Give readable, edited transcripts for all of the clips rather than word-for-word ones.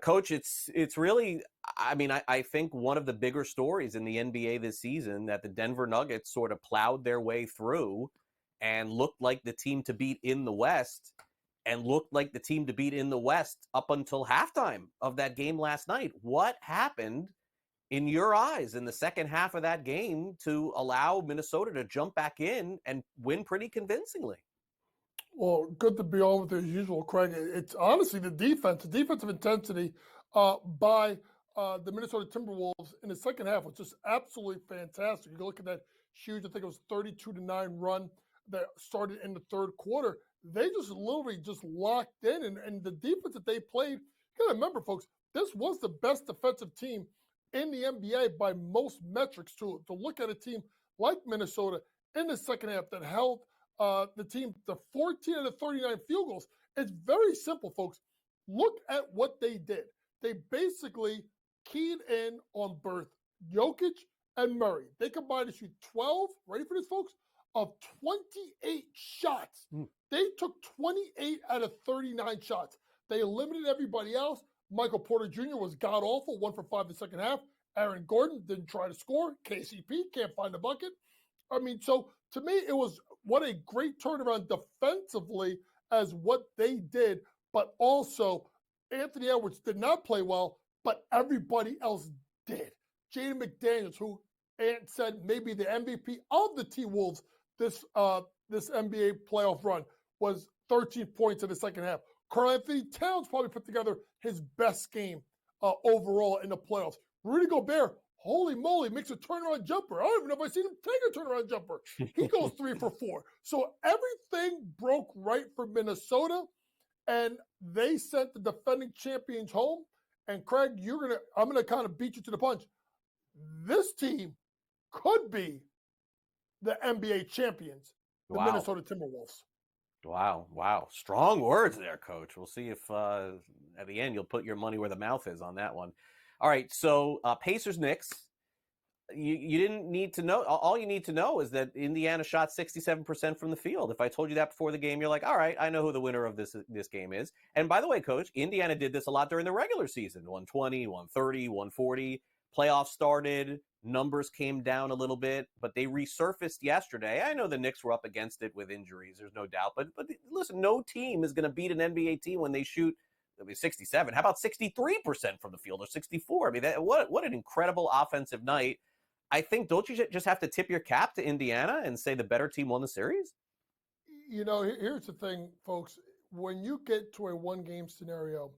Coach, it's really, I mean, I think one of the bigger stories in the NBA this season that the Denver Nuggets sort of plowed their way through and looked like the team to beat in the West and looked like the team to beat in the West up until halftime of that game last night. What happened in your eyes in the second half of that game to allow Minnesota to jump back in and win pretty convincingly? Well, good to be on with you as usual, Craig. It's honestly the defensive intensity by the Minnesota Timberwolves in the second half was just absolutely fantastic. You look at that huge, I think it was 32-9 run that started in the third quarter. They just literally just locked in, and the defense that they played. You got to remember, folks, this was the best defensive team in the NBA by most metrics. To look at a team like Minnesota in the second half that held the team to 14 out of 39 field goals. It's very simple, folks. Look at what they did. They basically keyed in on both Jokic and Murray. They combined to shoot 12, ready for this, folks, of 28 shots. They took 28 out of 39 shots. They eliminated everybody else. Michael Porter Jr. was god-awful, 1 for 5 in the second half. Aaron Gordon didn't try to score. KCP can't find the bucket. I mean, so to me, it was what a great turnaround defensively as what they did, but also Anthony Edwards did not play well, but everybody else did. Jayden McDaniels, who Ant said maybe the MVP of the T-Wolves this NBA playoff run, was 13 points in the second half. Karl-Anthony Towns probably put together his best game overall in the playoffs. Rudy Gobert, holy moly, makes a turnaround jumper. I don't even know if I've seen him take a turnaround jumper. He goes 3 for 4. So everything broke right for Minnesota, and they sent the defending champions home. And Craig, I'm gonna kind of beat you to the punch. This team could be the NBA champions, the Minnesota Timberwolves. Wow. Strong words there, Coach. We'll see if at the end you'll put your money where the mouth is on that one. All right, so Pacers Knicks. You didn't need to know. All you need to know is that Indiana shot 67% from the field. If I told you that before the game, you're like, all right, I know who the winner of this game is. And by the way, Coach, Indiana did this a lot during the regular season. 120, 130, 140. Playoffs started. Numbers came down a little bit, but they resurfaced yesterday. I know the Knicks were up against it with injuries. There's no doubt. But listen, no team is going to beat an NBA team when they shoot 67. How about 63% from the field or 64? I mean, what an incredible offensive night. I think, don't you just have to tip your cap to Indiana and say the better team won the series? You know, here's the thing, folks. When you get to a one-game scenario,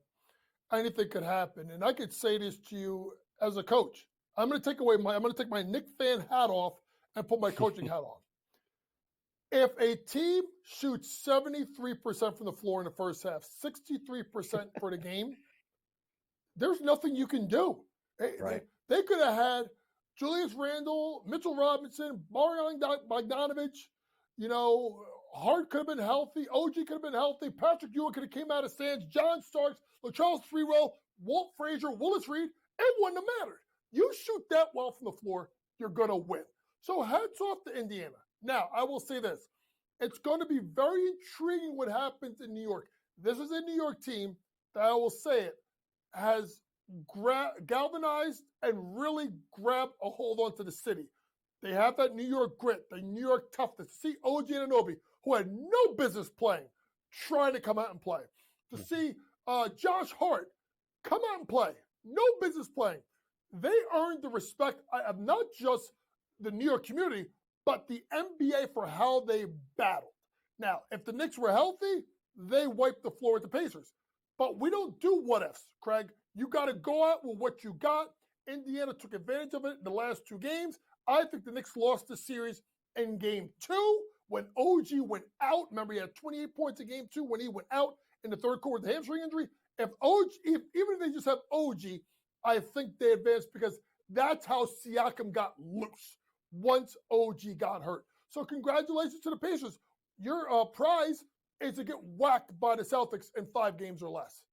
anything could happen. And I could say this to you as a coach. I'm going to take my Knick fan hat off and put my coaching hat on. If a team shoots 73% from the floor in the first half, 63% for the game, there's nothing you can do. Right. They could have had Julius Randle, Mitchell Robinson, Bojan Bogdanovic, Hart could have been healthy, OG could have been healthy, Patrick Ewing could have came out of stands, John Starks, LaCharles Freewell, Walt Frazier, Willis Reed, it wouldn't have mattered. You shoot that well from the floor, you're going to win. So hats off to Indiana. Now, I will say this. It's going to be very intriguing what happens in New York. This is a New York team that, I will say it, has galvanized and really grabbed a hold onto the city. They have that New York grit, the New York toughness. To see OG Anunoby, who had no business playing, trying to come out and play. To see Josh Hart come out and play, no business playing. They earned the respect of not just the New York community, but the NBA for how they battled. Now, if the Knicks were healthy, they wiped the floor with the Pacers. But we don't do what-ifs, Craig. You got to go out with what you got. Indiana took advantage of it in the last 2 games. I think the Knicks lost the series in game 2 when OG went out. Remember, he had 28 points in game 2 when he went out in the third quarter with the hamstring injury. Even if they just have OG, I think they advanced because that's how Siakam got loose once OG got hurt. So congratulations to the Pacers. Your prize is to get whacked by the Celtics in 5 games or less.